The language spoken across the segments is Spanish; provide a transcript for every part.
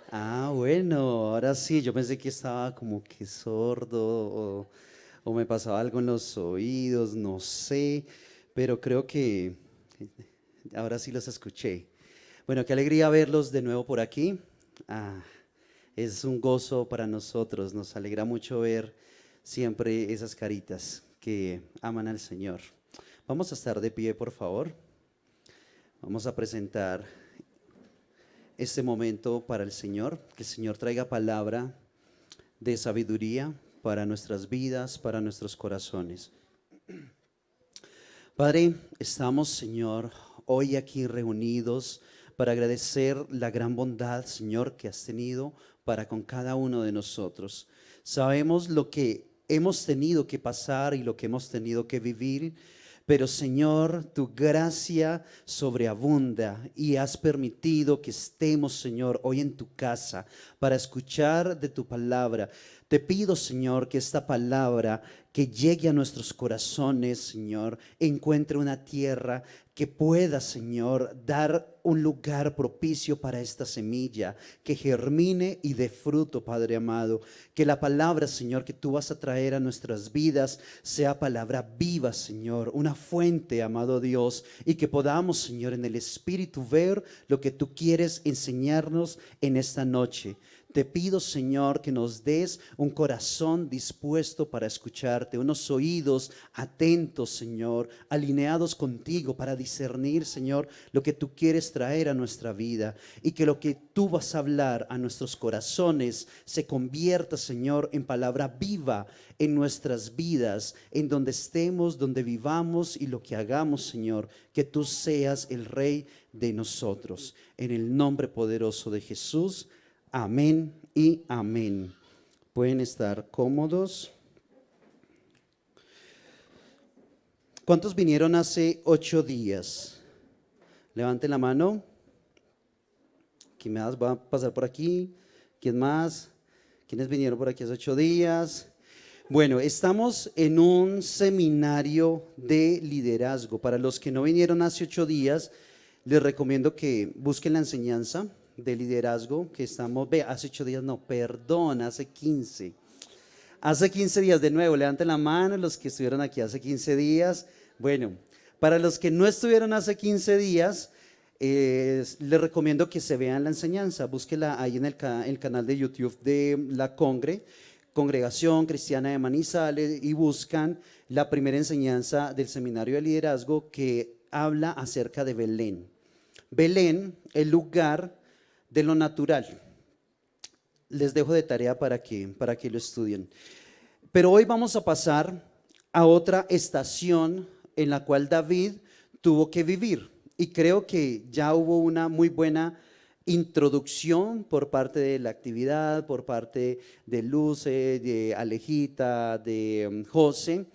Bueno, ahora sí, yo pensé que estaba como que sordo o me pasaba algo en los oídos, no sé, pero creo que ahora sí los escuché. Bueno, qué alegría verlos de nuevo por aquí. Ah, es un gozo para nosotros, nos alegra mucho ver siempre esas caritas que aman al Señor. Vamos a estar de pie, por favor. Vamos a presentar este momento para el Señor, que el Señor traiga palabra de sabiduría para nuestras vidas, para nuestros corazones. Padre, estamos, Señor, hoy aquí reunidos para agradecer la gran bondad, Señor, que has tenido para con cada uno de nosotros. Sabemos lo que hemos tenido que pasar y lo que hemos tenido que vivir, pero Señor, tu gracia sobreabunda y has permitido que estemos, Señor, hoy en tu casa para escuchar de tu palabra. Te pido, Señor, que esta palabra que llegue a nuestros corazones, Señor, encuentre una tierra que pueda, Señor, dar un lugar propicio para esta semilla, que germine y dé fruto, Padre amado. Que la palabra, Señor, que tú vas a traer a nuestras vidas sea palabra viva, Señor, una fuente, amado Dios, y que podamos, Señor, en el Espíritu ver lo que tú quieres enseñarnos en esta noche. Te pido, Señor, que nos des un corazón dispuesto para escucharte, unos oídos atentos, Señor, alineados contigo para discernir, Señor, lo que tú quieres traer a nuestra vida y que lo que tú vas a hablar a nuestros corazones se convierta, Señor, en palabra viva en nuestras vidas, en donde estemos, donde vivamos y lo que hagamos, Señor, que tú seas el Rey de nosotros. En el nombre poderoso de Jesús. Amén y amén. Pueden estar cómodos. ¿Cuántos vinieron hace 8 días? Levanten la mano. ¿Quién más va a pasar por aquí? ¿Quién más? ¿Quiénes vinieron por aquí hace 8 días? Bueno, estamos en un seminario de liderazgo. Para los que no vinieron hace 8 días, les recomiendo que busquen la enseñanza de liderazgo que estamos, hace 8 días, no, perdón, hace 15. Hace 15 días, de nuevo, levanten la mano los que estuvieron aquí hace 15 días. Bueno, para los que no estuvieron hace 15 días, les recomiendo que se vean la enseñanza. Búsquela ahí en el canal de YouTube de la Congregación Cristiana de Manizales, y buscan la primera enseñanza del seminario de liderazgo que habla acerca de Belén. Belén, el lugar de lo natural. Les dejo de tarea para que lo estudien. Pero hoy vamos a pasar a otra estación en la cual David tuvo que vivir. Y creo que ya hubo una muy buena introducción por parte de la actividad, por parte de Luce, de Alejita, de José.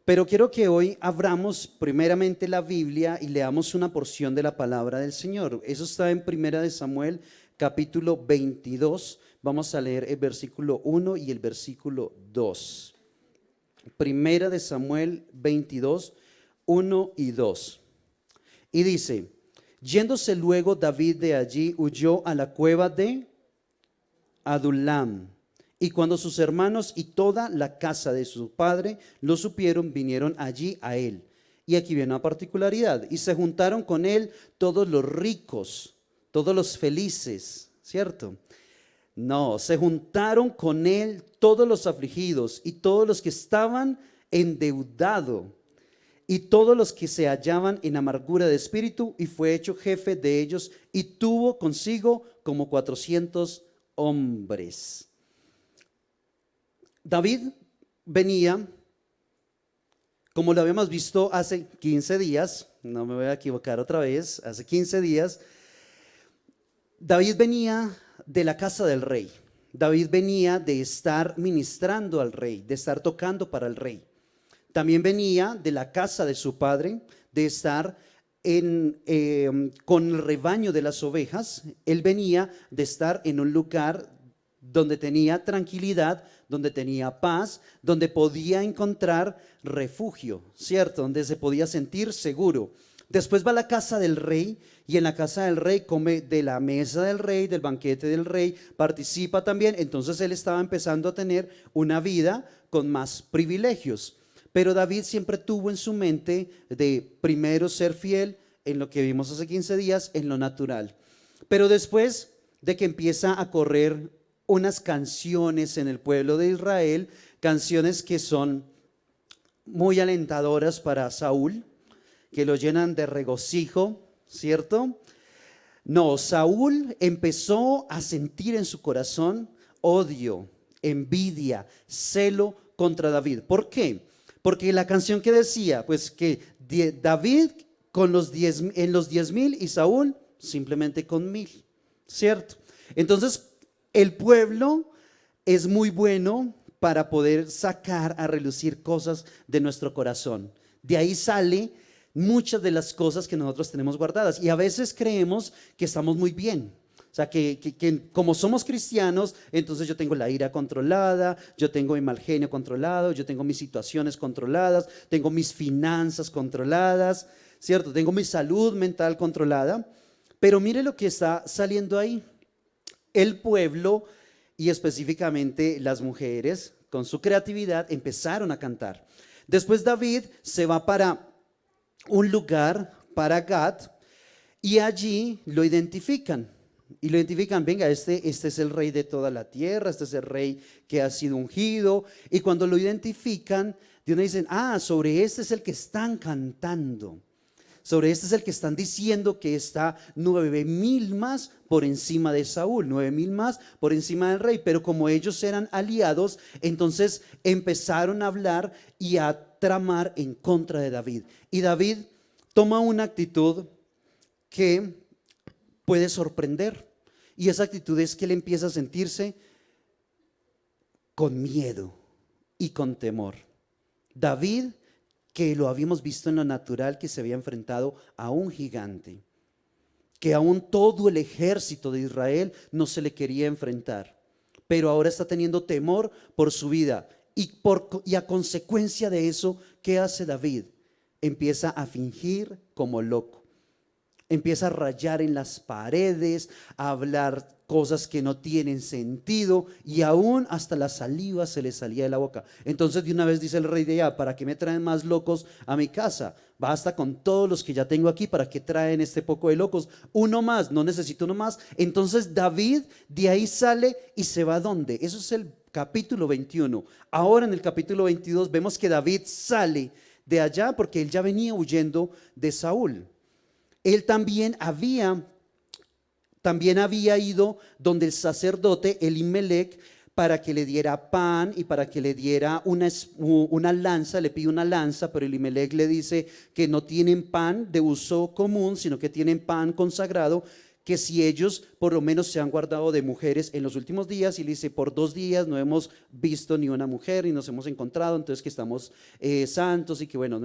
Pero quiero que hoy abramos primeramente la Biblia y leamos una porción de la palabra del Señor. Eso está en Primera de Samuel, capítulo 22. Vamos a leer el versículo 1 y el versículo 2. Primera de Samuel 22, 1 y 2. Y dice: yéndose luego David de allí, huyó a la cueva de Adulam. Y cuando sus hermanos y toda la casa de su padre lo supieron, vinieron allí a él. Y aquí viene una particularidad: y se juntaron con él todos los ricos, todos los felices, ¿cierto? No, se juntaron con él todos los afligidos y todos los que estaban endeudados y todos los que se hallaban en amargura de espíritu, y fue hecho jefe de ellos y tuvo consigo como 400 hombres. David venía, como lo habíamos visto hace 15 días, no me voy a equivocar otra vez, hace 15 días, David venía de la casa del rey. David venía de estar ministrando al rey, de estar tocando para el rey. También venía de la casa de su padre, de estar con el rebaño de las ovejas. Él venía de estar en un lugar donde tenía tranquilidad, donde tenía paz, donde podía encontrar refugio, ¿cierto? Donde se podía sentir seguro. Después va a la casa del rey y en la casa del rey come de la mesa del rey, del banquete del rey, participa también. Entonces él estaba empezando a tener una vida con más privilegios. Pero David siempre tuvo en su mente de primero ser fiel en lo que vimos hace 15 días, en lo natural. Pero después de que empieza a correr unas canciones en el pueblo de Israel, canciones que son muy alentadoras para Saúl, que lo llenan de regocijo, ¿cierto? No, Saúl empezó a sentir en su corazón odio, envidia, celo contra David. ¿Por qué? Porque la canción que decía, pues que David con en los 10,000 y Saúl simplemente con 1,000, ¿cierto? Entonces, el pueblo es muy bueno para poder sacar a relucir cosas de nuestro corazón. De ahí sale muchas de las cosas que nosotros tenemos guardadas y a veces creemos que estamos muy bien. O sea, que como somos cristianos, entonces yo tengo la ira controlada, yo tengo mi mal genio controlado, yo tengo mis situaciones controladas, tengo mis finanzas controladas, ¿cierto? Tengo mi salud mental controlada. Pero mire lo que está saliendo ahí. El pueblo y específicamente las mujeres, con su creatividad, empezaron a cantar. Después David se va para un lugar, para Gad, y allí lo identifican. Y lo identifican, venga, este es el rey de toda la tierra, este es el rey que ha sido ungido. Y cuando lo identifican, de una dicen, sobre este es el que están cantando. Sobre este es el que están diciendo que está 9,000 más por encima de Saúl, 9,000 más por encima del rey. Pero como ellos eran aliados, entonces empezaron a hablar y a tramar en contra de David. Y David toma una actitud que puede sorprender. Y esa actitud es que él empieza a sentirse con miedo y con temor. David, que lo habíamos visto en lo natural, que se había enfrentado a un gigante, que aún todo el ejército de Israel no se le quería enfrentar, pero ahora está teniendo temor por su vida. Y a consecuencia de eso, ¿qué hace David? Empieza a fingir como loco. Empieza a rayar en las paredes, a hablar cosas que no tienen sentido y aún hasta la saliva se le salía de la boca. Entonces de una vez dice el rey de allá, ¿para qué me traen más locos a mi casa? Basta con todos los que ya tengo aquí, ¿para qué traen este poco de locos? Uno más, no necesito uno más. Entonces David de ahí sale y se va ¿a dónde? Eso es el capítulo 21. Ahora en el capítulo 22 vemos que David sale de allá porque él ya venía huyendo de Saúl. Él también había ido donde el sacerdote Elimelec para que le diera pan y para que le diera una lanza. Le pide una lanza, pero Elimelec le dice que no tienen pan de uso común, sino que tienen pan consagrado, que si ellos por lo menos se han guardado de mujeres en los últimos días. Y le dice, por 2 días no hemos visto ni una mujer y nos hemos encontrado, entonces que estamos santos. Y que bueno,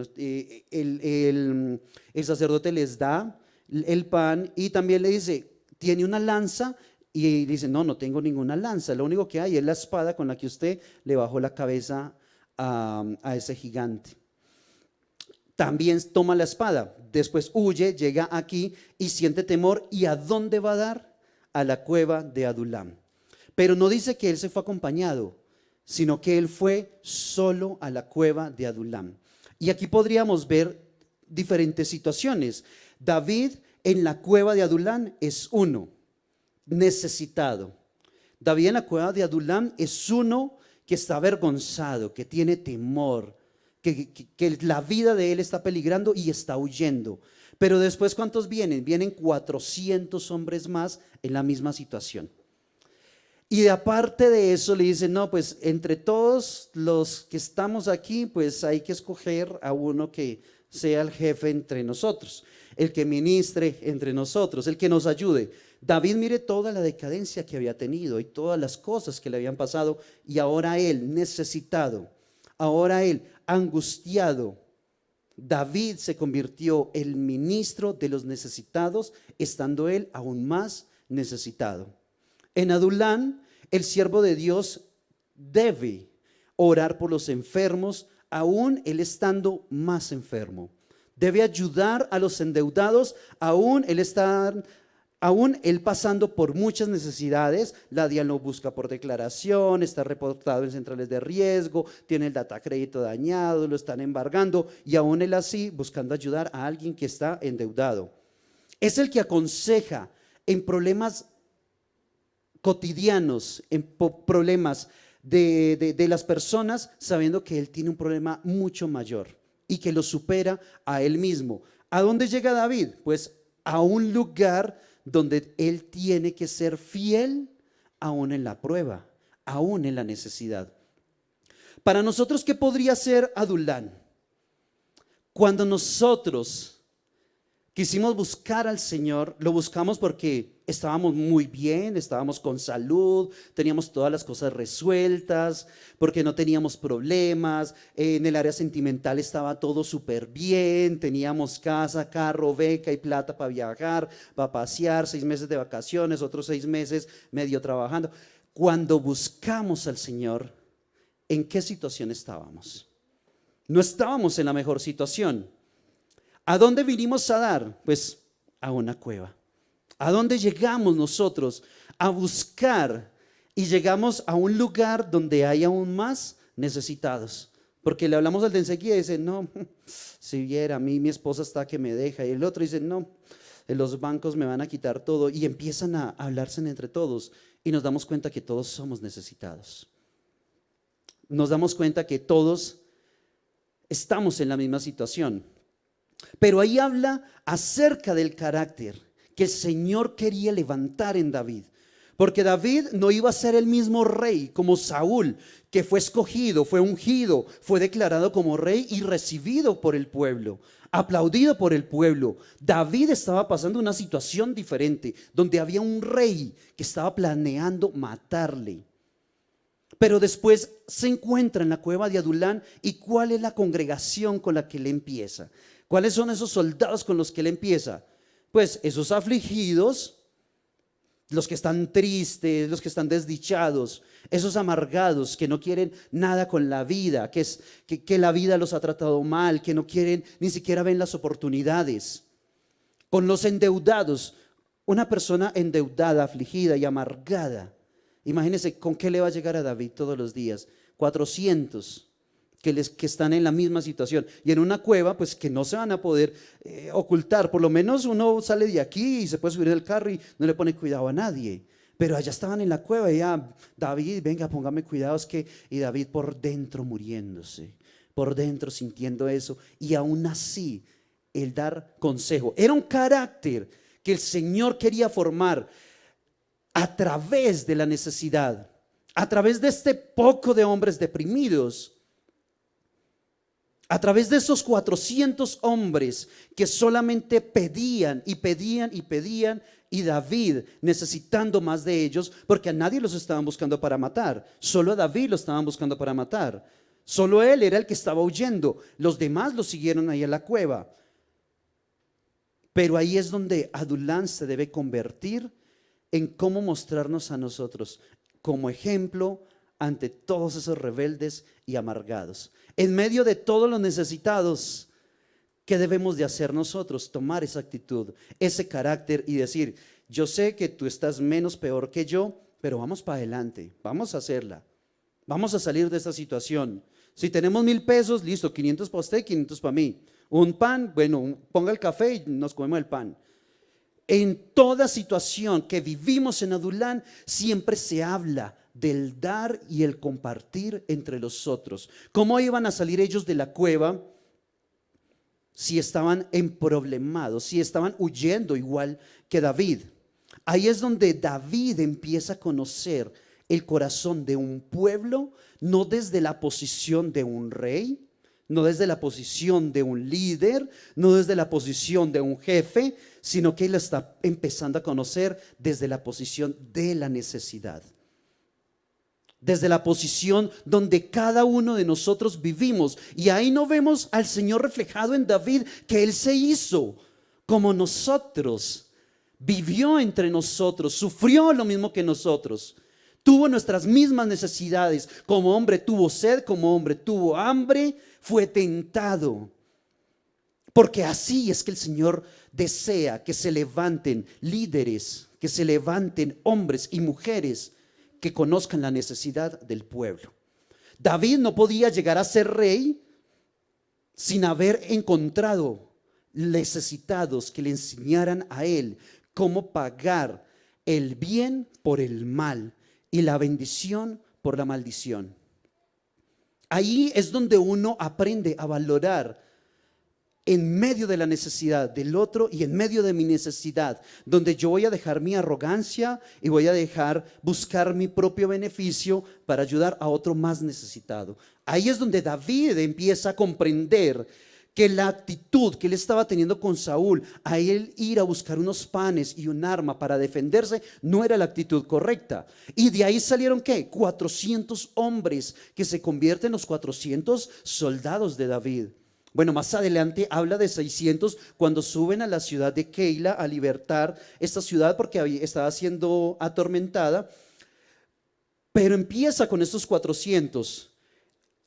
el sacerdote les da el pan y también le dice, ¿tiene una lanza? Y dice, no tengo ninguna lanza, lo único que hay es la espada con la que usted le bajó la cabeza a ese gigante. También toma la espada, después huye, llega aquí y siente temor. ¿Y a dónde va a dar? A la cueva de Adulam. Pero no dice que él se fue acompañado, sino que él fue solo a la cueva de Adulam. Y aquí podríamos ver diferentes situaciones. David en la cueva de Adulam es uno necesitado. David en la cueva de Adulam es uno que está avergonzado, que tiene temor, que la vida de él está peligrando y está huyendo. Pero después, ¿cuántos vienen? Vienen 400 hombres más en la misma situación. Y aparte de eso le dicen, no, pues entre todos los que estamos aquí, pues hay que escoger a uno que sea el jefe entre nosotros, el que ministre entre nosotros, el que nos ayude. David, mire toda la decadencia que había tenido y todas las cosas que le habían pasado, y ahora él necesitado, ahora él angustiado. David se convirtió en el ministro de los necesitados, estando él aún más necesitado. En Adulam, el siervo de Dios debe orar por los enfermos, aún él estando más enfermo. Debe ayudar a los endeudados, aún él pasando por muchas necesidades. La DIAN lo busca por declaración, está reportado en centrales de riesgo, tiene el data crédito dañado, lo están embargando y aún él así buscando ayudar a alguien que está endeudado. Es el que aconseja en problemas cotidianos, en problemas de las personas, sabiendo que él tiene un problema mucho mayor y que lo supera a él mismo. ¿A dónde llega David? Pues a un lugar donde él tiene que ser fiel aún en la prueba, aún en la necesidad. Para nosotros, ¿qué podría ser Adulam? Cuando nosotros quisimos buscar al Señor, lo buscamos porque estábamos muy bien, estábamos con salud, teníamos todas las cosas resueltas, porque no teníamos problemas, en el área sentimental estaba todo súper bien, teníamos casa, carro, beca y plata para viajar, para pasear, 6 meses de vacaciones, otros 6 meses medio trabajando. Cuando buscamos al Señor, ¿en qué situación estábamos? No estábamos en la mejor situación. ¿A dónde vinimos a dar? Pues a una cueva. ¿A dónde llegamos nosotros? A buscar, y llegamos a un lugar donde hay aún más necesitados. Porque le hablamos al de enseguida y dice, no, si viera, a mí mi esposa está que me deja. Y el otro dice, no, los bancos me van a quitar todo. Y empiezan a hablarse entre todos y nos damos cuenta que todos somos necesitados. Nos damos cuenta que todos estamos en la misma situación. Pero ahí habla acerca del carácter que el Señor quería levantar en David. Porque David no iba a ser el mismo rey como Saúl, que fue escogido, fue ungido, fue declarado como rey y recibido por el pueblo, aplaudido por el pueblo. David estaba pasando una situación diferente, donde había un rey que estaba planeando matarle. Pero después se encuentra en la cueva de Adulam. ¿Y cuál es la congregación con la que él empieza? ¿Cuáles son esos soldados con los que él empieza? Pues esos afligidos, los que están tristes, los que están desdichados, esos amargados que no quieren nada con la vida, que la vida los ha tratado mal, que no quieren, ni siquiera ven las oportunidades. Con los endeudados, una persona endeudada, afligida y amargada. Imagínense con qué le va a llegar a David todos los días. 400 que están en la misma situación y en una cueva, pues que no se van a poder ocultar. Por lo menos uno sale de aquí y se puede subir del carro y no le pone cuidado a nadie. Pero allá estaban en la cueva y ya, David, venga, póngame cuidado, y David por dentro muriéndose, por dentro sintiendo eso, y aún así el dar consejo. Era un carácter que el Señor quería formar a través de la necesidad, a través de este poco de hombres deprimidos, a través de esos 400 hombres que solamente pedían y pedían y pedían, y David necesitando más de ellos, porque a nadie los estaban buscando para matar, solo a David lo estaban buscando para matar. Solo él era el que estaba huyendo, los demás lo siguieron ahí a la cueva. Pero ahí es donde Adulam se debe convertir en cómo mostrarnos a nosotros como ejemplo ante todos esos rebeldes y amargados. En medio de todos los necesitados, ¿qué debemos de hacer nosotros? Tomar esa actitud, ese carácter y decir, yo sé que tú estás menos peor que yo, pero vamos para adelante, vamos a hacerla, vamos a salir de esta situación. Si tenemos 1,000 pesos, listo, 500 para usted, 500 para mí. Un pan, bueno, ponga el café y nos comemos el pan. En toda situación que vivimos en Adulam, siempre se habla del dar y el compartir entre los otros. ¿Cómo iban a salir ellos de la cueva si estaban emproblemados, si estaban huyendo igual que David? Ahí es donde David empieza a conocer el corazón de un pueblo, no desde la posición de un rey, no desde la posición de un líder, no desde la posición de un jefe, sino que él está empezando a conocer desde la posición de la necesidad. Desde la posición donde cada uno de nosotros vivimos. Y ahí no vemos al Señor reflejado en David, que Él se hizo como nosotros, vivió entre nosotros, sufrió lo mismo que nosotros, tuvo nuestras mismas necesidades. Como hombre tuvo sed, como hombre tuvo hambre, fue tentado. Porque así es que el Señor desea que se levanten líderes, que se levanten hombres y mujeres que conozcan la necesidad del pueblo. David no podía llegar a ser rey sin haber encontrado necesitados que le enseñaran a él cómo pagar el bien por el mal y la bendición por la maldición. Ahí es donde uno aprende a valorar en medio de la necesidad del otro y en medio de mi necesidad, donde yo voy a dejar mi arrogancia y voy a dejar buscar mi propio beneficio para ayudar a otro más necesitado. Ahí es donde David empieza a comprender que la actitud que él estaba teniendo con Saúl, a él ir a buscar unos panes y un arma para defenderse, no era la actitud correcta. Y de ahí salieron, ¿qué? 400 hombres que se convierten en los 400 soldados de David. Bueno, más adelante habla de 600 cuando suben a la ciudad de Keila a libertar esta ciudad porque estaba siendo atormentada. Pero empieza con estos 400.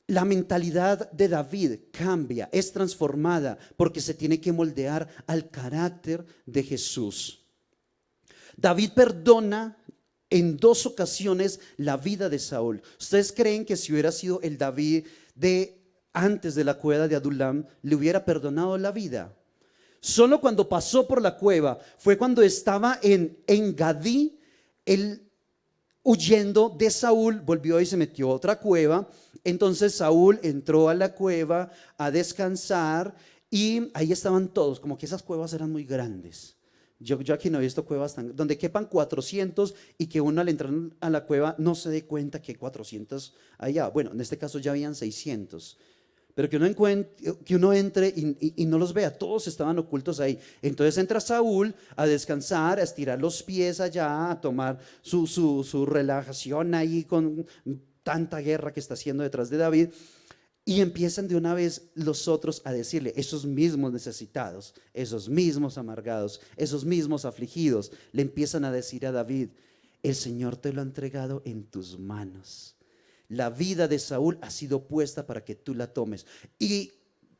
La mentalidad de David cambia, es transformada porque se tiene que moldear al carácter de Jesús. David perdona en 2 ocasiones la vida de Saúl. ¿Ustedes creen que si hubiera sido el David de antes de la cueva de Adulam, le hubiera perdonado la vida? Solo cuando pasó por la cueva fue cuando estaba en Engadí, él huyendo de Saúl, volvió y se metió a otra cueva. Entonces Saúl entró a la cueva a descansar y ahí estaban todos, como que esas cuevas eran muy grandes. Yo aquí no he visto cuevas donde quepan 400 y que uno al entrar a la cueva no se dé cuenta que hay 400 allá. Bueno, en este caso ya habían 600. Pero que uno entre y no los vea, todos estaban ocultos ahí. Entonces entra Saúl a descansar, a estirar los pies allá, a tomar su relajación ahí con tanta guerra que está haciendo detrás de David. Y empiezan de una vez los otros a decirle, esos mismos necesitados, esos mismos amargados, esos mismos afligidos, le empiezan a decir a David, el Señor te lo ha entregado en tus manos. La vida de Saúl ha sido puesta para que tú la tomes. Y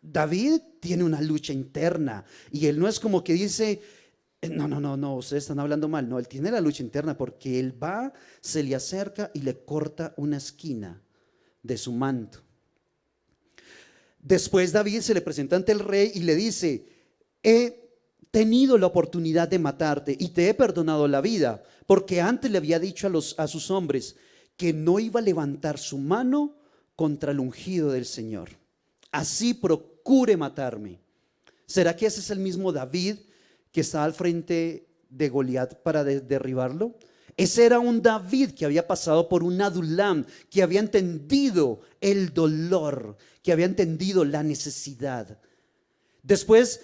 David tiene una lucha interna. Y él no es como que dice, no, ustedes están hablando mal. No, él tiene la lucha interna porque él va, se le acerca y le corta una esquina de su manto. Después David se le presenta ante el rey y le dice, he tenido la oportunidad de matarte y te he perdonado la vida, porque antes le había dicho a sus hombres que no iba a levantar su mano contra el ungido del Señor. Así procure matarme. ¿Será que ese es el mismo David que está al frente de Goliat para derribarlo? Ese era un David que había pasado por un Adulam, que había entendido el dolor, que había entendido la necesidad. Después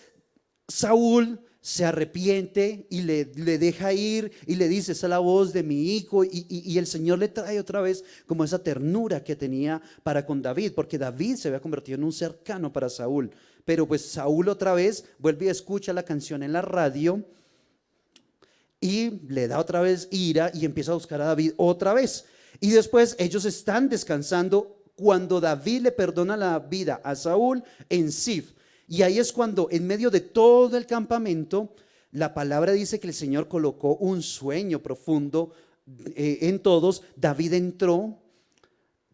Saúl se arrepiente y le deja ir y le dice, esa es la voz de mi hijo, y el Señor le trae otra vez como esa ternura que tenía para con David, porque David se había convertido en un cercano para Saúl. Pero pues Saúl otra vez vuelve y escucha la canción en la radio y le da otra vez ira y empieza a buscar a David otra vez. Y después ellos están descansando cuando David le perdona la vida a Saúl en Sif. Y ahí es cuando en medio de todo el campamento la palabra dice que el Señor colocó un sueño profundo en todos. David entró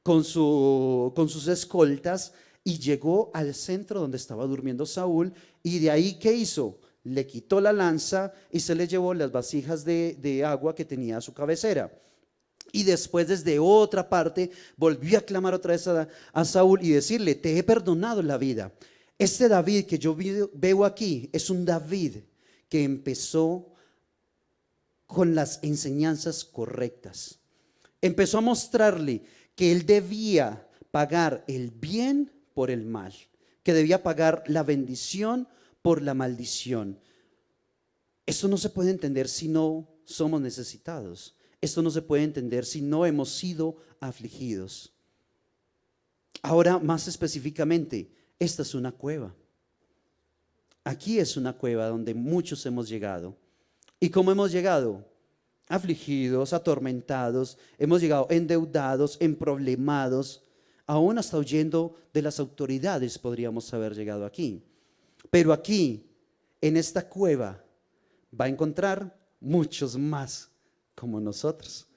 con sus escoltas y llegó al centro donde estaba durmiendo Saúl. Y de ahí, ¿qué hizo? Le quitó la lanza y se le llevó las vasijas de agua que tenía a su cabecera. Y después desde otra parte volvió a clamar otra vez a Saúl y decirle, te he perdonado la vida. Este David que yo veo aquí es un David que empezó con las enseñanzas correctas. Empezó a mostrarle que él debía pagar el bien por el mal, que debía pagar la bendición por la maldición. Esto no se puede entender si no somos necesitados. Esto no se puede entender si no hemos sido afligidos. Ahora, más específicamente, esta es una cueva. Aquí es una cueva donde muchos hemos llegado. ¿Y cómo hemos llegado? Afligidos, atormentados, hemos llegado endeudados, emproblemados, aún hasta huyendo de las autoridades podríamos haber llegado aquí. Pero aquí, en esta cueva, va a encontrar muchos más como nosotros.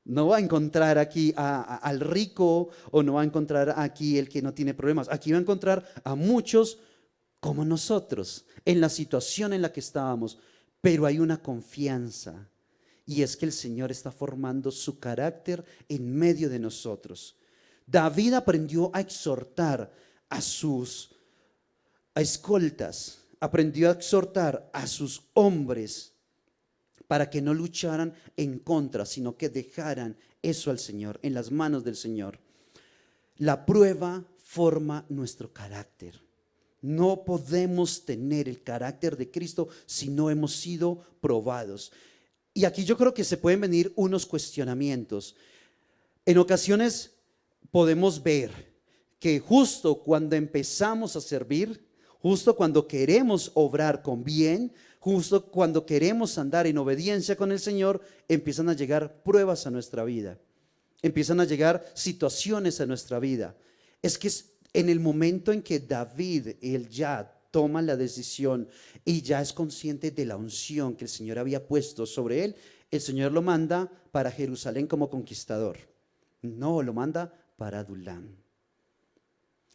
No va a encontrar aquí al rico, o no va a encontrar aquí el que no tiene problemas. Aquí va a encontrar a muchos como nosotros, en la situación en la que estábamos. Pero hay una confianza, y es que el Señor está formando su carácter en medio de nosotros. David aprendió a exhortar a sus escoltas, aprendió a exhortar a sus hombres para que no lucharan en contra, sino que dejaran eso al Señor, en las manos del Señor. La prueba forma nuestro carácter. No podemos tener el carácter de Cristo si no hemos sido probados. Y aquí yo creo que se pueden venir unos cuestionamientos. En ocasiones podemos ver que justo cuando empezamos a servir, justo cuando queremos obrar con bien, justo cuando queremos andar en obediencia con el Señor, empiezan a llegar pruebas a nuestra vida, empiezan a llegar situaciones a nuestra vida. Es que es en el momento en que David, él ya toma la decisión y ya es consciente de la unción que el Señor había puesto sobre él, el Señor lo manda para Jerusalén como conquistador. No, lo manda para Adulam.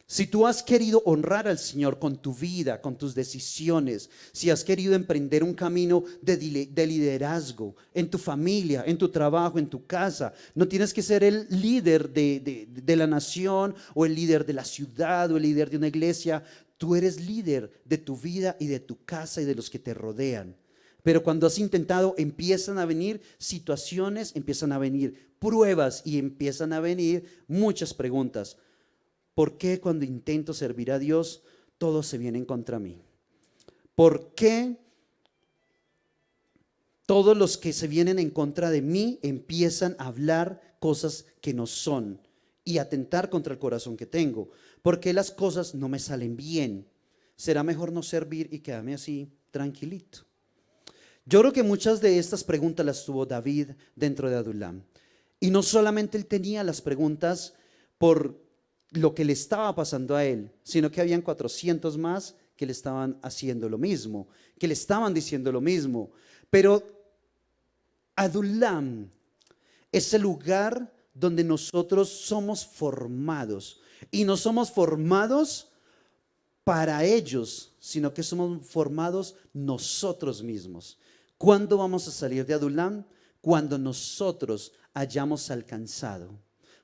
Si tú has querido honrar al Señor con tu vida, con tus decisiones, si has querido emprender un camino de liderazgo en tu familia, en tu trabajo, en tu casa, no tienes que ser el líder de la nación, o el líder de la ciudad, o el líder de una iglesia. Tú eres líder de tu vida y de tu casa y de los que te rodean. Pero cuando has intentado, empiezan a venir situaciones, empiezan a venir pruebas y empiezan a venir muchas preguntas. ¿Por qué cuando intento servir a Dios, todos se vienen contra mí? ¿Por qué todos los que se vienen en contra de mí empiezan a hablar cosas que no son y atentar contra el corazón que tengo? ¿Por qué las cosas no me salen bien? ¿Será mejor no servir y quedarme así tranquilito? Yo creo que muchas de estas preguntas las tuvo David dentro de Adulam. Y no solamente él tenía las preguntas por lo que le estaba pasando a él, sino que habían 400 más que le estaban haciendo lo mismo, que le estaban diciendo lo mismo. Pero Adulam es el lugar donde nosotros somos formados, y no somos formados para ellos, sino que somos formados nosotros mismos. ¿Cuándo vamos a salir de Adulam? Cuando nosotros hayamos alcanzado,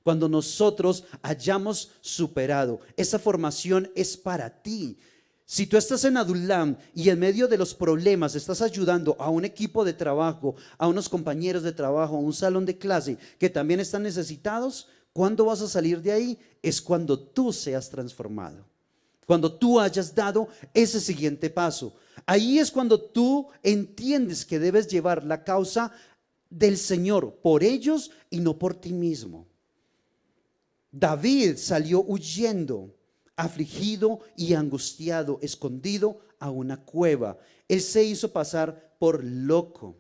cuando nosotros hayamos superado. Esa formación es para ti. Si tú estás en Adulam y en medio de los problemas estás ayudando a un equipo de trabajo, a unos compañeros de trabajo, a un salón de clase que también están necesitados, ¿cuándo vas a salir de ahí? Es cuando tú seas transformado, cuando tú hayas dado ese siguiente paso. Ahí es cuando tú entiendes que debes llevar la causa del Señor por ellos y no por ti mismo. David salió huyendo, afligido y angustiado, escondido a una cueva. Él se hizo pasar por loco.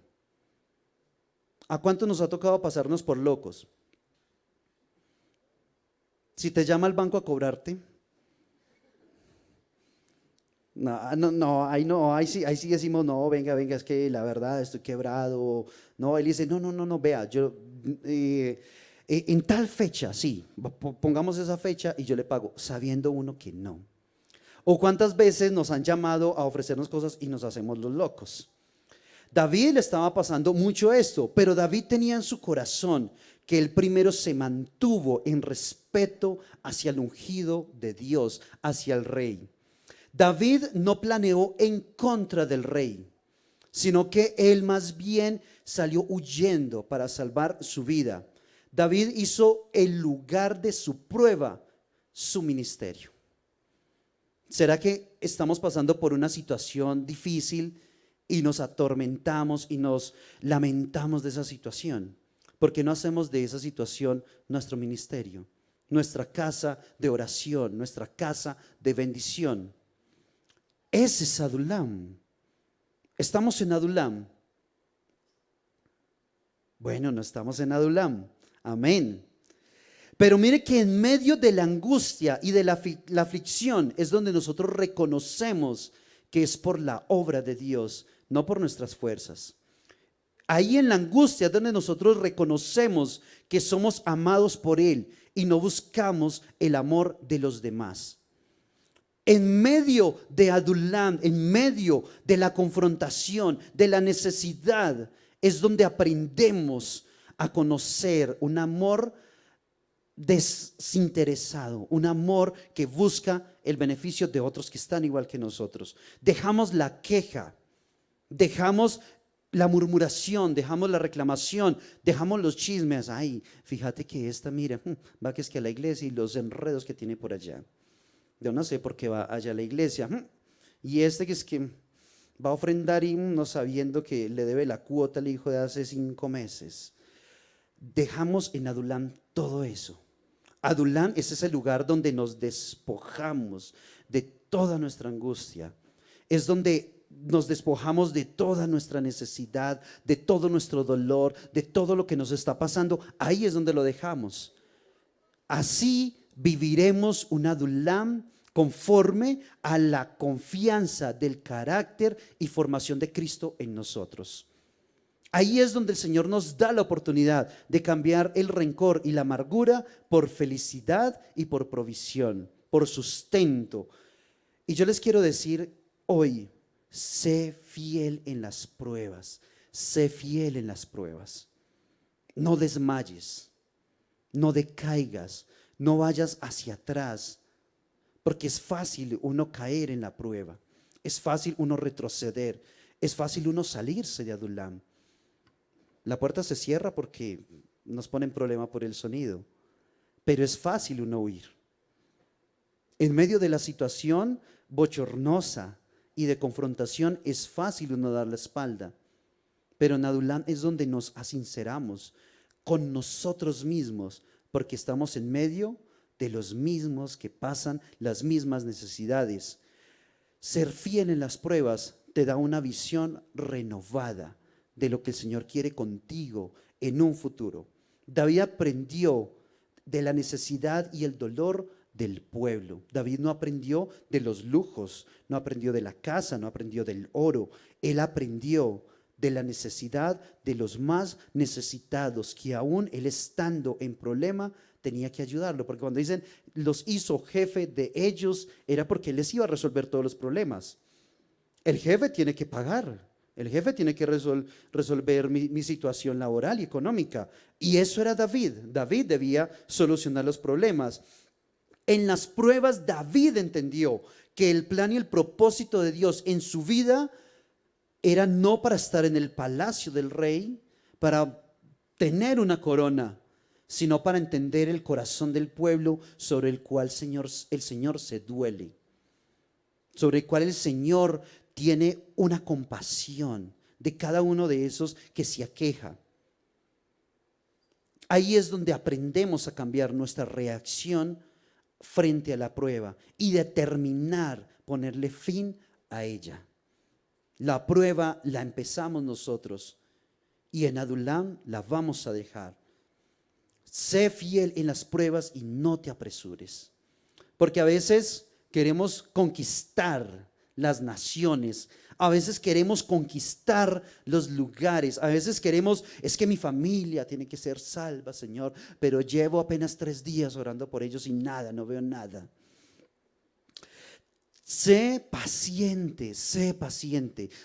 ¿A cuánto nos ha tocado pasarnos por locos? Si te llama el banco a cobrarte, ahí sí decimos, no, venga, es que la verdad estoy quebrado. No, él dice, no, vea, yo en tal fecha, sí, pongamos esa fecha y yo le pago, sabiendo uno que no. O cuántas veces nos han llamado a ofrecernos cosas y nos hacemos los locos. David le estaba pasando mucho esto, pero David tenía en su corazón que él primero se mantuvo en respeto hacia el ungido de Dios, hacia el rey. David no planeó en contra del rey, sino que él más bien salió huyendo para salvar su vida. David hizo el lugar de su prueba su ministerio. ¿Será que estamos pasando por una situación difícil y nos atormentamos y nos lamentamos de esa situación? ¿Por qué no hacemos de esa situación nuestro ministerio, nuestra casa de oración, nuestra casa de bendición? Ese es Adulam. ¿Estamos en Adulam? Bueno, no estamos en Adulam. Amén. Pero mire que en medio de la angustia y de la aflicción es donde nosotros reconocemos que es por la obra de Dios, no por nuestras fuerzas. Ahí en la angustia es donde nosotros reconocemos que somos amados por Él y no buscamos el amor de los demás. En medio de Adulam, en medio de la confrontación, de la necesidad, es donde aprendemos a conocer un amor desinteresado, un amor que busca el beneficio de otros que están igual que nosotros. Dejamos la queja, dejamos la murmuración, dejamos la reclamación, dejamos los chismes. Ay, fíjate que esta, mira, va que es que a la iglesia y los enredos que tiene por allá. Yo no sé por qué va allá a la iglesia. Y este que es que va a ofrendar y no sabiendo que le debe la cuota al hijo de hace 5 meses. Dejamos en Adulam todo eso. Adulam es ese lugar donde nos despojamos de toda nuestra angustia. Es donde nos despojamos de toda nuestra necesidad, de todo nuestro dolor, de todo lo que nos está pasando. Ahí es donde lo dejamos. Así viviremos un Adulam conforme a la confianza del carácter y formación de Cristo en nosotros. Ahí es donde el Señor nos da la oportunidad de cambiar el rencor y la amargura por felicidad y por provisión, por sustento. Y yo les quiero decir hoy, sé fiel en las pruebas, sé fiel en las pruebas. No desmayes, no decaigas, no vayas hacia atrás, porque es fácil uno caer en la prueba, es fácil uno retroceder, es fácil uno salirse de Adulam. La puerta se cierra porque nos ponen problema por el sonido, pero es fácil uno huir. En medio de la situación bochornosa y de confrontación es fácil uno dar la espalda, pero en Adulam es donde nos asinceramos con nosotros mismos, porque estamos en medio de los mismos que pasan las mismas necesidades. Ser fiel en las pruebas te da una visión renovada de lo que el Señor quiere contigo en un futuro. David aprendió de la necesidad y el dolor del pueblo. David no aprendió de los lujos, no aprendió de la casa, no aprendió del oro. Él aprendió de la necesidad de los más necesitados, que aún él estando en problema tenía que ayudarlo, porque cuando dicen los hizo jefe de ellos, era porque él les iba a resolver todos los problemas. El jefe tiene que pagar, el jefe tiene que resolver mi situación laboral y económica, y eso era David. David debía solucionar los problemas. En las pruebas David entendió que el plan y el propósito de Dios en su vida era no para estar en el palacio del rey, para tener una corona, sino para entender el corazón del pueblo sobre el cual el Señor se duele, sobre el cual el Señor tiene una compasión de cada uno de esos que se aqueja. Ahí es donde aprendemos a cambiar nuestra reacción frente a la prueba y determinar ponerle fin a ella. La prueba la empezamos nosotros y en Adulam la vamos a dejar. Sé fiel en las pruebas y no te apresures, porque a veces queremos conquistar las naciones, a veces queremos conquistar los lugares, a veces queremos, es que mi familia tiene que ser salva, Señor, pero llevo apenas 3 días orando por ellos y nada, no veo nada. Sé paciente,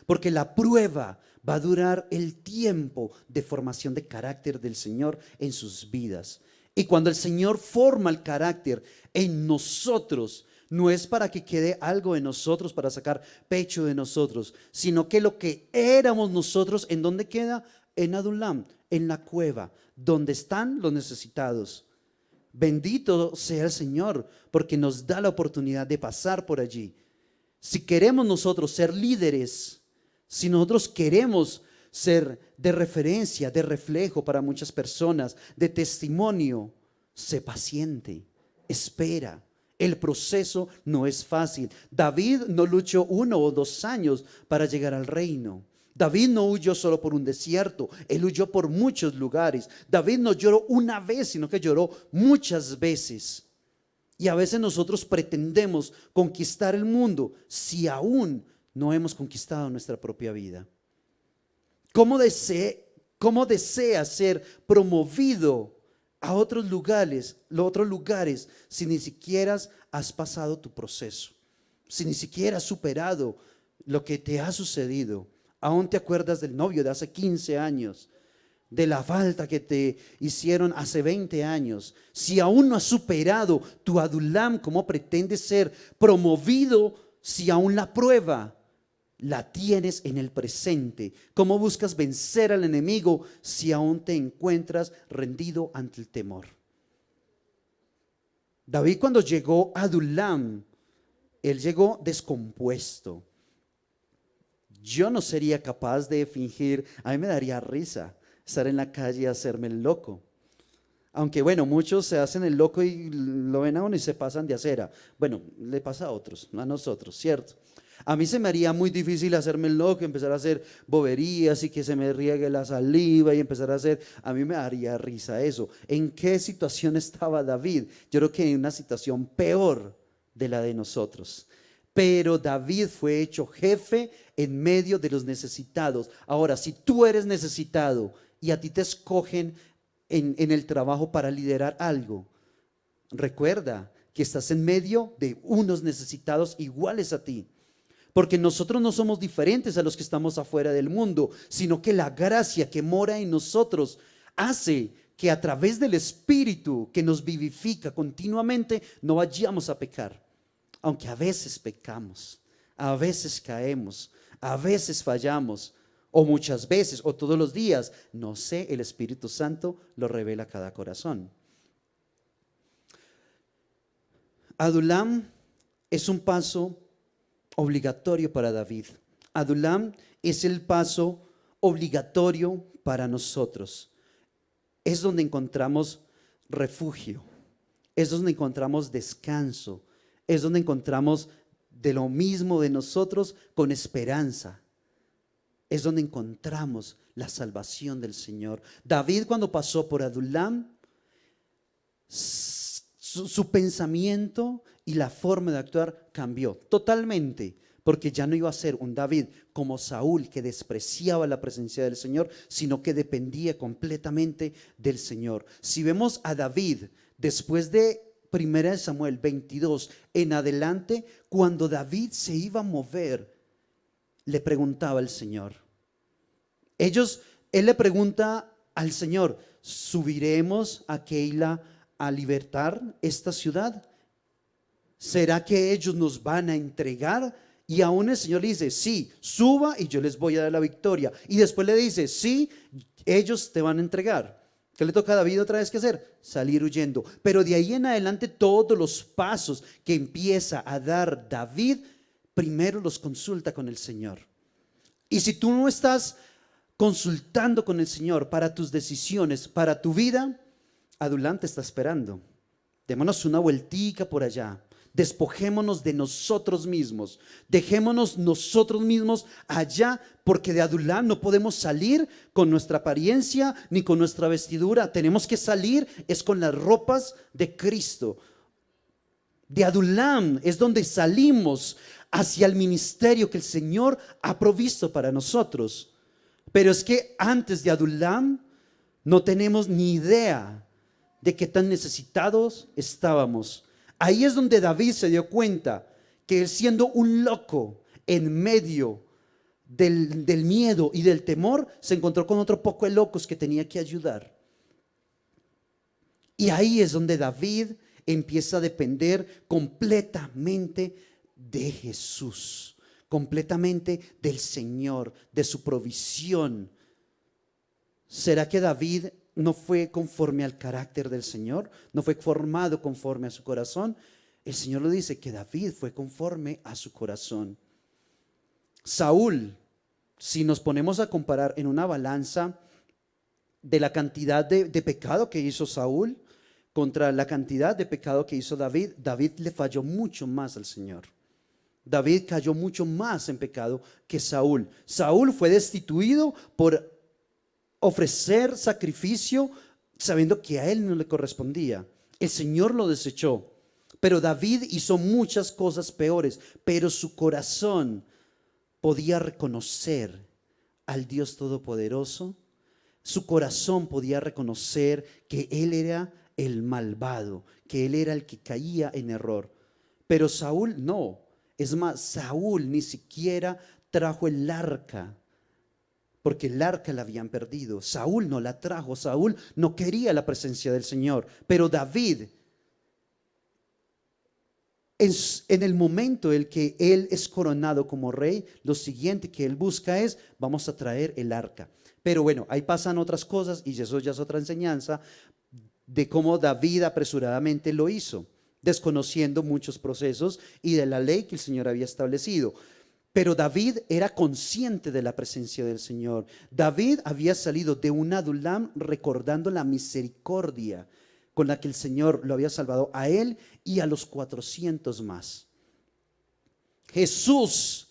porque la prueba va a durar el tiempo de formación de carácter del Señor en sus vidas. Y cuando el Señor forma el carácter en nosotros, no es para que quede algo en nosotros, para sacar pecho de nosotros, sino que lo que éramos nosotros, ¿en dónde queda? En Adulam, en la cueva, donde están los necesitados. Bendito sea el Señor, porque nos da la oportunidad de pasar por allí. Si queremos nosotros ser líderes, si nosotros queremos ser de referencia, de reflejo para muchas personas, de testimonio, sé paciente, espera. El proceso no es fácil. David no luchó 1 o 2 años para llegar al reino. David no huyó solo por un desierto, él huyó por muchos lugares. David no lloró una vez, sino que lloró muchas veces. Y a veces nosotros pretendemos conquistar el mundo si aún no hemos conquistado nuestra propia vida. ¿Cómo desea ser promovido a otros lugares si ni siquiera has pasado tu proceso? Si ni siquiera has superado lo que te ha sucedido. Aún te acuerdas del novio de hace 15 años, de la falta que te hicieron hace 20 años. Si aún no has superado tu Adulam, ¿cómo pretendes ser promovido si aún la prueba la tienes en el presente? ¿Cómo buscas vencer al enemigo si aún te encuentras rendido ante el temor? David, cuando llegó a Adulam, él llegó descompuesto. Yo no sería capaz de fingir, a mí me daría risa estar en la calle y hacerme el loco. Aunque bueno, muchos se hacen el loco y lo ven a uno y se pasan de acera. Bueno, le pasa a otros, no a nosotros, ¿cierto? A mí se me haría muy difícil hacerme el loco, empezar a hacer boberías y que se me riegue la saliva y empezar a hacer, a mí me daría risa eso. ¿En qué situación estaba David? Yo creo que en una situación peor de la de nosotros. Pero David fue hecho jefe en medio de los necesitados. Ahora, si tú eres necesitado y a ti te escogen en el trabajo para liderar algo, recuerda que estás en medio de unos necesitados iguales a ti. Porque nosotros no somos diferentes a los que estamos afuera del mundo, sino que la gracia que mora en nosotros hace que a través del Espíritu que nos vivifica continuamente no vayamos a pecar. Aunque a veces pecamos, a veces caemos, a veces fallamos, o muchas veces, o todos los días, no sé, el Espíritu Santo lo revela a cada corazón. Adulam es un paso obligatorio para David. Adulam es el paso obligatorio para nosotros. Es donde encontramos refugio, es donde encontramos descanso, es donde encontramos de lo mismo de nosotros con esperanza. Es donde encontramos la salvación del Señor. David, cuando pasó por Adulam, su pensamiento y la forma de actuar cambió totalmente, porque ya no iba a ser un David como Saúl, que despreciaba la presencia del Señor, sino que dependía completamente del Señor. Si vemos a David después de 1 Samuel 22 en adelante, cuando David se iba a mover, le preguntaba al Señor. Él le pregunta al Señor: ¿subiremos a Keila a libertar esta ciudad? ¿Será que ellos nos van a entregar? Y aún el Señor le dice: sí, suba y yo les voy a dar la victoria. Y después le dice: sí, ellos te van a entregar. ¿Qué le toca a David otra vez que hacer? Salir huyendo. Pero de ahí en adelante todos los pasos que empieza a dar David, primero los consulta con el Señor. Y si tú no estás consultando con el Señor para tus decisiones, para tu vida, Adulam te está esperando. Démonos una vueltica por allá. Despojémonos de nosotros mismos, dejémonos nosotros mismos allá, porque de Adulam no podemos salir con nuestra apariencia ni con nuestra vestidura. Tenemos que salir es con las ropas de Cristo. De Adulam es donde salimos hacia el ministerio que el Señor ha provisto para nosotros. Pero es que antes de Adulam no tenemos ni idea de qué tan necesitados estábamos. Ahí es donde David se dio cuenta que él, siendo un loco en medio del miedo y del temor, se encontró con otro poco de locos que tenía que ayudar. Y ahí es donde David empieza a depender completamente de Jesús, completamente del Señor, de su provisión. ¿Será que David no fue conforme al carácter del Señor? ¿No fue formado conforme a su corazón? El Señor lo dice, que David fue conforme a su corazón. Saúl, si nos ponemos a comparar en una balanza de la cantidad de pecado que hizo Saúl contra la cantidad de pecado que hizo David, David le falló mucho más al Señor. David cayó mucho más en pecado que Saúl. Saúl fue destituido por ofrecer sacrificio sabiendo que a él no le correspondía. El Señor lo desechó. Pero David hizo muchas cosas peores, pero su corazón podía reconocer al Dios Todopoderoso. Su corazón podía reconocer que él era el malvado, que él era el que caía en error. Pero Saúl no. Es más, Saúl ni siquiera trajo el arca, porque el arca la habían perdido. Saúl no la trajo. Saúl no quería la presencia del Señor. Pero David, en el momento en que él es coronado como rey, lo siguiente que él busca es: vamos a traer el arca. Pero bueno, ahí pasan otras cosas y eso ya es otra enseñanza de cómo David apresuradamente lo hizo, desconociendo muchos procesos y de la ley que el Señor había establecido. Pero David era consciente de la presencia del Señor. David había salido de un Adulam recordando la misericordia con la que el Señor lo había salvado a él y a los 400 más. Jesús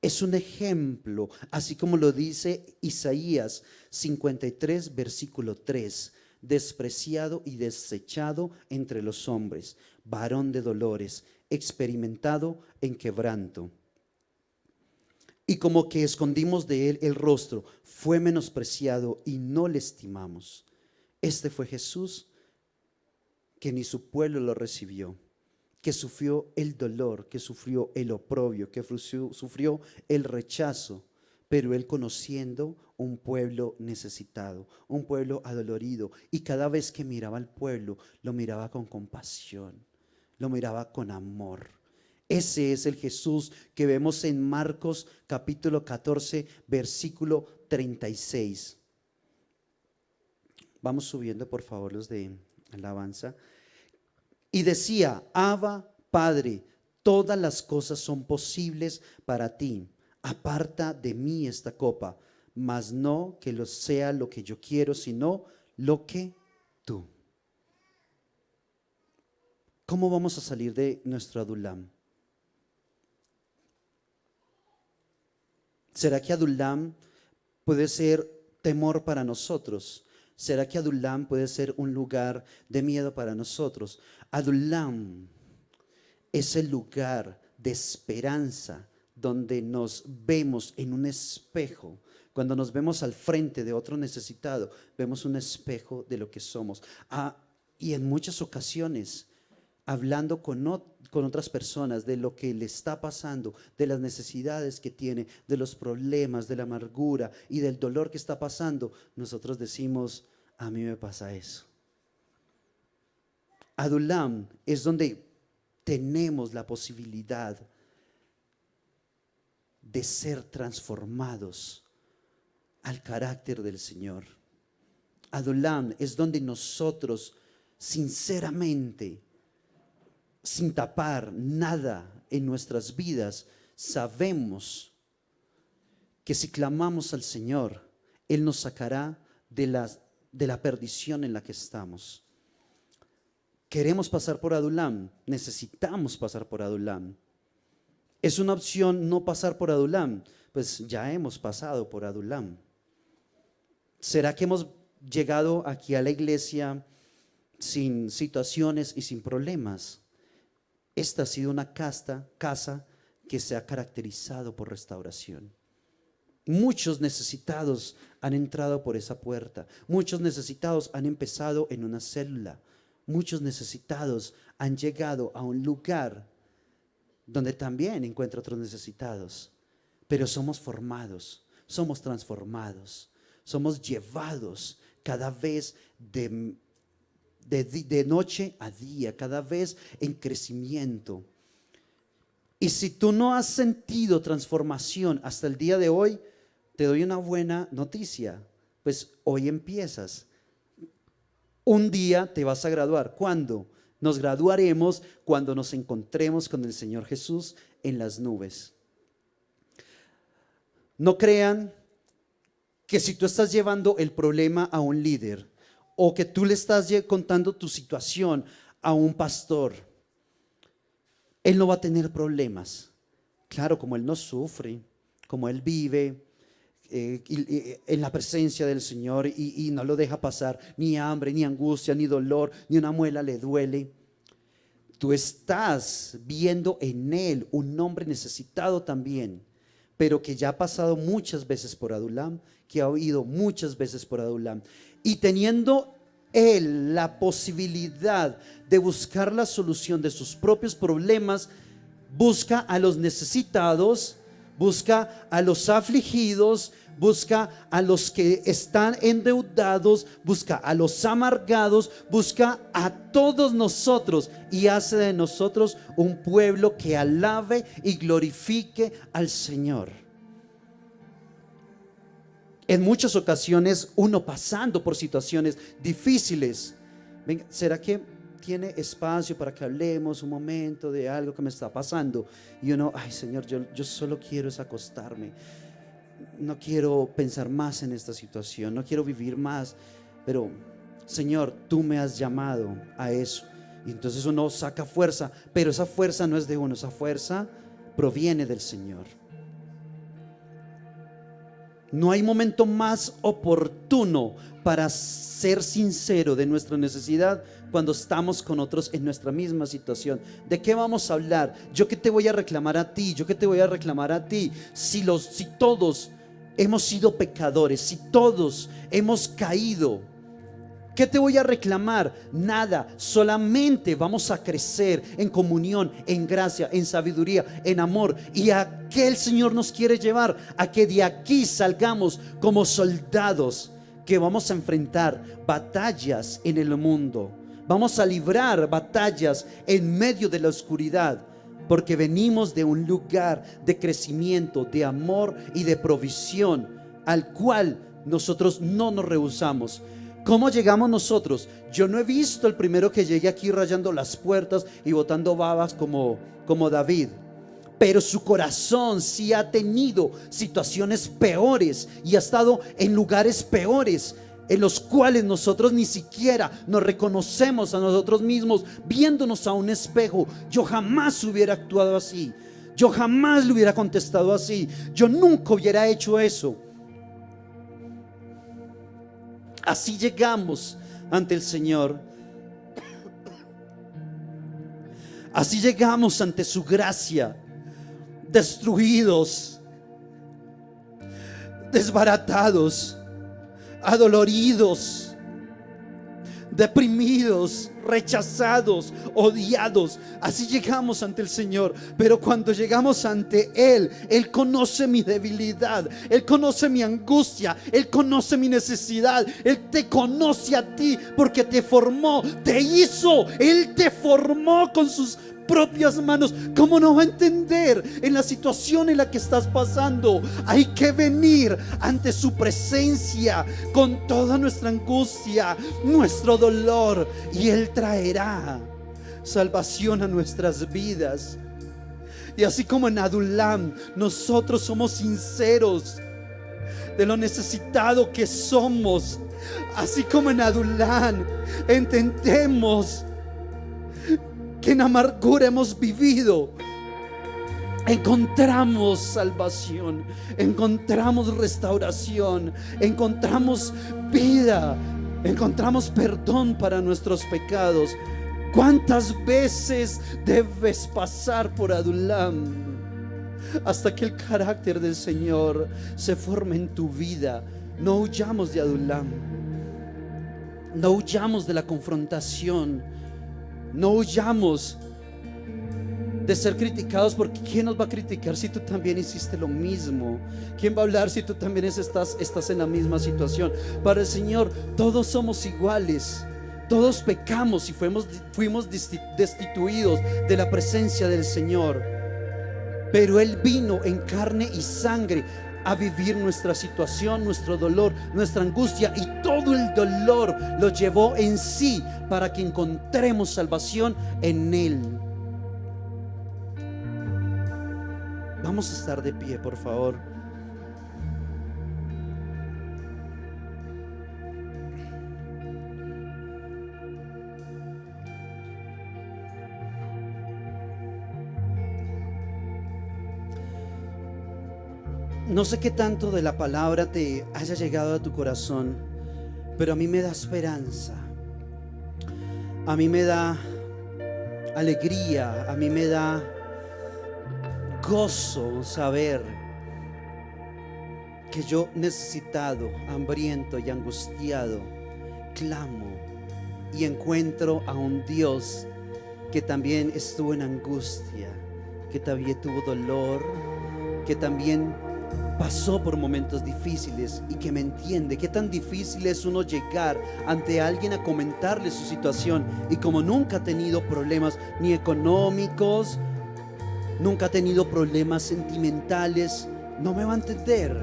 es un ejemplo, así como lo dice Isaías 53, versículo 3. Despreciado y desechado entre los hombres, varón de dolores, experimentado en quebranto. Y como que escondimos de él el rostro, fue menospreciado y no le estimamos. Este fue Jesús, que ni su pueblo lo recibió, que sufrió el dolor, que sufrió el oprobio, que sufrió el rechazo, pero él, conociendo un pueblo necesitado, un pueblo adolorido, y cada vez que miraba al pueblo, lo miraba con compasión, lo miraba con amor. Ese es el Jesús que vemos en Marcos capítulo 14, versículo 36. Vamos subiendo, por favor, los de alabanza. Y decía: Abba, Padre, todas las cosas son posibles para ti. Aparta de mí esta copa, mas no que lo sea lo que yo quiero, sino lo que tú. ¿Cómo vamos a salir de nuestro Adulam? ¿Será que Adulam puede ser temor para nosotros? ¿Será que Adulam puede ser un lugar de miedo para nosotros? Adulam es el lugar de esperanza donde nos vemos en un espejo. Cuando nos vemos al frente de otro necesitado, vemos un espejo de lo que somos. Y en muchas ocasiones, hablando con otras personas de lo que le está pasando, de las necesidades que tiene, de los problemas, de la amargura y del dolor que está pasando, nosotros decimos: a mí me pasa eso. Adulam es donde tenemos la posibilidad de ser transformados al carácter del Señor. Adulam es donde nosotros, sinceramente, sin tapar nada en nuestras vidas, sabemos que si clamamos al Señor, Él nos sacará de la perdición en la que estamos. ¿Queremos pasar por Adulam? Necesitamos pasar por Adulam. ¿Es una opción no pasar por Adulam? Pues ya hemos pasado por Adulam. ¿Será que hemos llegado aquí a la iglesia sin situaciones y sin problemas? Esta ha sido una casa que se ha caracterizado por restauración. Muchos necesitados han entrado por esa puerta. Muchos necesitados han empezado en una célula. Muchos necesitados han llegado a un lugar donde también encuentra otros necesitados. Pero somos formados, somos transformados, somos llevados cada vez de noche a día, cada vez en crecimiento. Y si tú no has sentido transformación hasta el día de hoy, te doy una buena noticia. Pues hoy empiezas. Un día te vas a graduar. ¿Cuándo? Nos graduaremos cuando nos encontremos con el Señor Jesús en las nubes. No crean que si tú estás llevando el problema a un líder, o que tú le estás contando tu situación a un pastor, él no va a tener problemas. Claro, como Él no sufre, como Él vive en la presencia del Señor y no lo deja pasar ni hambre, ni angustia, ni dolor, ni una muela le duele. Tú estás viendo en Él un hombre necesitado también, pero que ya ha pasado muchas veces por Adulam, que ha oído muchas veces por Adulam. Y teniendo Él la posibilidad de buscar la solución de sus propios problemas, busca a los necesitados, busca a los afligidos, busca a los que están endeudados, busca a los amargados, busca a todos nosotros y hace de nosotros un pueblo que alabe y glorifique al Señor. En muchas ocasiones uno pasando por situaciones difíciles, venga, ¿será que tiene espacio para que hablemos un momento de algo que me está pasando? Y uno, ay Señor, yo solo quiero es acostarme, no quiero pensar más en esta situación, no quiero vivir más, pero Señor, tú me has llamado a eso. Y entonces uno saca fuerza, pero esa fuerza no es de uno, esa fuerza proviene del Señor. No hay momento más oportuno para ser sincero de nuestra necesidad cuando estamos con otros en nuestra misma situación. ¿De qué vamos a hablar? ¿Yo qué te voy a reclamar a ti? ¿Yo qué te voy a reclamar a ti? Si todos hemos sido pecadores, si todos hemos caído, ¿qué te voy a reclamar? Nada, solamente vamos a crecer en comunión, en gracia, en sabiduría, en amor. ¿Y a qué el Señor nos quiere llevar? A que de aquí salgamos como soldados que vamos a enfrentar batallas en el mundo. Vamos a librar batallas en medio de la oscuridad, porque venimos de un lugar de crecimiento, de amor y de provisión, al cual nosotros no nos rehusamos. ¿Cómo llegamos nosotros? Yo no he visto el primero que llegue aquí rayando las puertas y botando babas como David, pero su corazón sí ha tenido situaciones peores y ha estado en lugares peores, en los cuales nosotros ni siquiera nos reconocemos a nosotros mismos viéndonos a un espejo. Yo jamás hubiera actuado así, yo jamás le hubiera contestado así, yo nunca hubiera hecho eso. Así llegamos ante el Señor. Así llegamos ante su gracia, destruidos, desbaratados, adoloridos, deprimidos, rechazados, odiados. Así llegamos ante el Señor. Pero cuando llegamos ante Él, Él conoce mi debilidad, Él conoce mi angustia, Él conoce mi necesidad. Él te conoce a ti porque te formó, te hizo. Él te formó con sus propias manos. ¿Cómo no va a entender en la situación en la que estás pasando? Hay que venir ante su presencia con toda nuestra angustia, nuestro dolor, y Él traerá salvación a nuestras vidas. Y así como en Adulam nosotros somos sinceros de lo necesitado que somos, así como en Adulam entendemos que en amargura hemos vivido, encontramos salvación, encontramos restauración, encontramos vida, encontramos perdón para nuestros pecados. ¿Cuántas veces debes pasar por Adulam hasta que el carácter del Señor se forme en tu vida? No huyamos de Adulam, no huyamos de la confrontación, no huyamos de ser criticados, porque ¿quién nos va a criticar si tú también hiciste lo mismo? ¿Quién va a hablar si tú también estás en la misma situación? Para el Señor todos somos iguales, todos pecamos y fuimos destituidos de la presencia del Señor, pero Él vino en carne y sangre a vivir nuestra situación, nuestro dolor, nuestra angustia, y todo el dolor lo llevó en sí para que encontremos salvación en Él. Vamos a estar de pie, por favor. No sé qué tanto de la palabra te haya llegado a tu corazón, pero a mí me da esperanza, a mí me da alegría, a mí me da gozo saber que yo, necesitado, hambriento y angustiado, clamo y encuentro a un Dios que también estuvo en angustia, que también tuvo dolor, que también pasó por momentos difíciles y que me entiende. Qué tan difícil es uno llegar ante alguien a comentarle su situación, y como nunca ha tenido problemas ni económicos, nunca ha tenido problemas sentimentales, no me va a entender,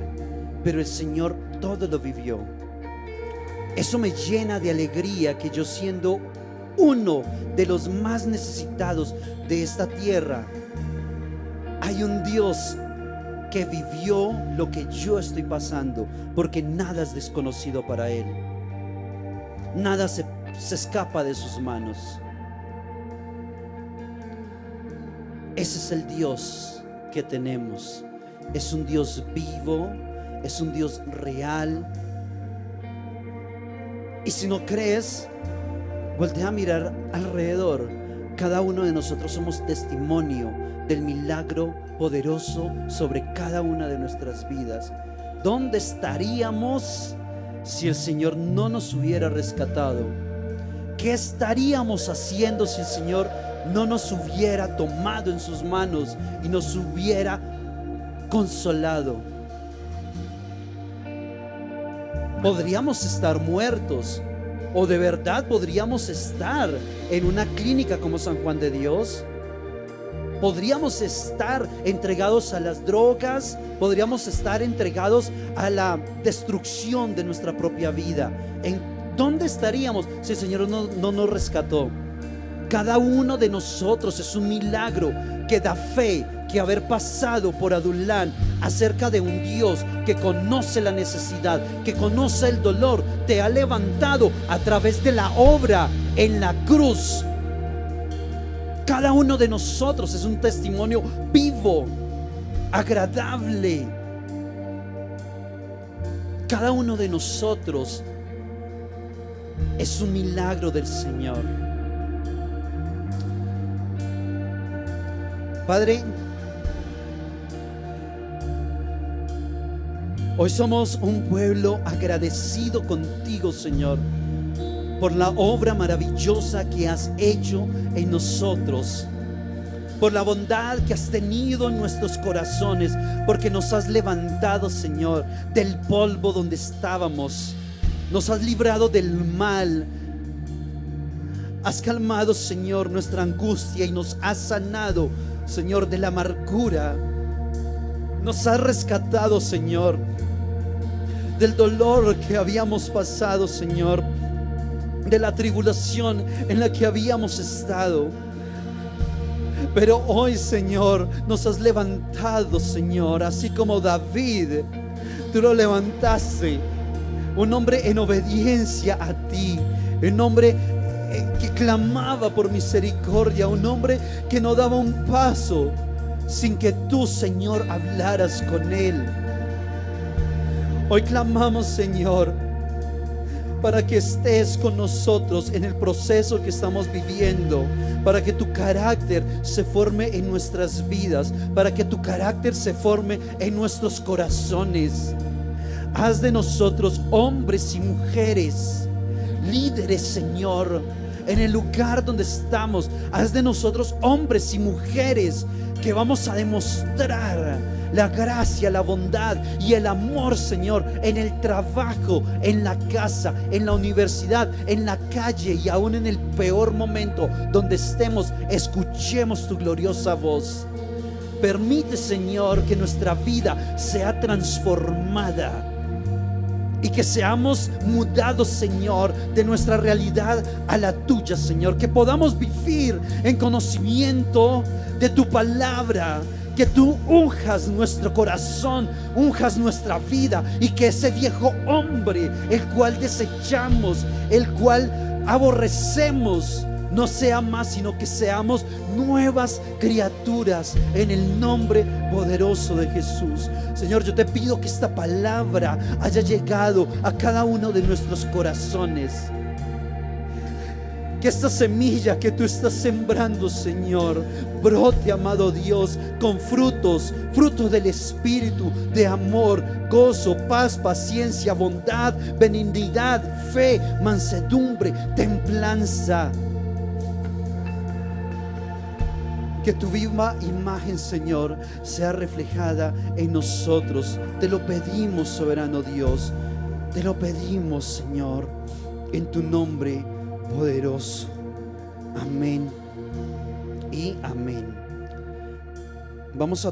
pero el Señor todo lo vivió. Eso me llena de alegría, que yo, siendo uno de los más necesitados de esta tierra, hay un Dios que vivió lo que yo estoy pasando, porque nada es desconocido para Él, nada se escapa de sus manos. Ese es el Dios que tenemos. Es un Dios vivo, es un Dios real. Y si no crees, voltea a mirar alrededor. Cada uno de nosotros somos testimonio del milagro poderoso sobre cada una de nuestras vidas. ¿Dónde estaríamos si el Señor no nos hubiera rescatado? ¿Qué estaríamos haciendo si el Señor no nos hubiera tomado en sus manos y nos hubiera consolado? Podríamos estar muertos, o de verdad podríamos estar en una clínica como San Juan de Dios. Podríamos estar entregados a las drogas, podríamos estar entregados a la destrucción de nuestra propia vida. ¿En dónde estaríamos si el Señor no nos rescató? Cada uno de nosotros es un milagro que da fe que haber pasado por Adulam acerca de un Dios que conoce la necesidad, que conoce el dolor, te ha levantado a través de la obra en la cruz. Cada uno de nosotros es un testimonio vivo, agradable. Cada uno de nosotros es un milagro del Señor. Padre, hoy somos un pueblo agradecido contigo, Señor, por la obra maravillosa que has hecho en nosotros, por la bondad que has tenido en nuestros corazones, porque nos has levantado, Señor, del polvo donde estábamos, nos has librado del mal, has calmado, Señor, nuestra angustia y nos has sanado, Señor, de la amargura. Nos has rescatado, Señor, del dolor que habíamos pasado, Señor, de la tribulación en la que habíamos estado. Pero hoy, Señor, nos has levantado, Señor, así como David, tú lo levantaste, un hombre en obediencia a ti, un hombre que clamaba por misericordia, un hombre que no daba un paso sin que tú, Señor, hablaras con él. Hoy clamamos, Señor, para que estés con nosotros en el proceso que estamos viviendo, para que tu carácter se forme en nuestras vidas, para que tu carácter se forme en nuestros corazones. Haz de nosotros hombres y mujeres, líderes, Señor, en el lugar donde estamos. Haz de nosotros hombres y mujeres que vamos a demostrar la gracia, la bondad y el amor, Señor, en el trabajo, en la casa, en la universidad, en la calle, y aún en el peor momento donde estemos, escuchemos tu gloriosa voz. Permite, Señor, que nuestra vida sea transformada y que seamos mudados, Señor, de nuestra realidad a la tuya, Señor. Que podamos vivir en conocimiento de tu palabra. Que tú unjas nuestro corazón, unjas nuestra vida, y que ese viejo hombre, el cual desechamos, el cual aborrecemos, no sea más, sino que seamos nuevas criaturas en el nombre poderoso de Jesús. Señor, yo te pido que esta palabra haya llegado a cada uno de nuestros corazones. Que esta semilla que tú estás sembrando, Señor, brote, amado Dios, con frutos del Espíritu, de amor, gozo, paz, paciencia, bondad, benignidad, fe, mansedumbre, templanza. Que tu viva imagen, Señor, sea reflejada en nosotros. Te lo pedimos, soberano Dios. Te lo pedimos, Señor, en tu nombre poderoso. Amén y amén. Vamos a